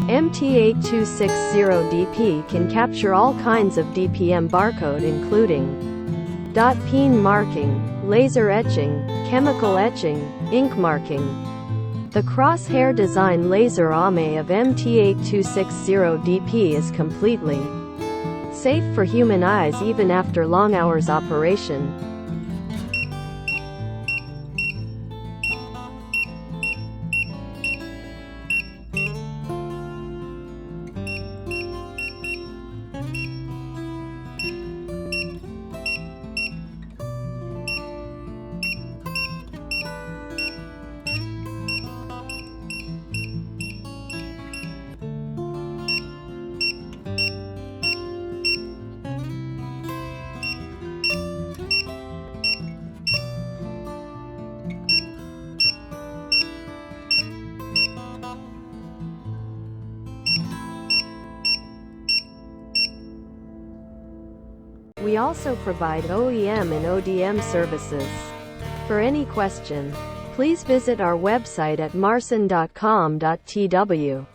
MT8260DP can capture all kinds of DPM barcode including peen marking, laser etching, chemical etching, ink marking. The crosshair design laser array of MT8260DP is completely safe for human eyes even after long hours operation. We also provide OEM and ODM services. For any question, please visit our website at marson.com.tw.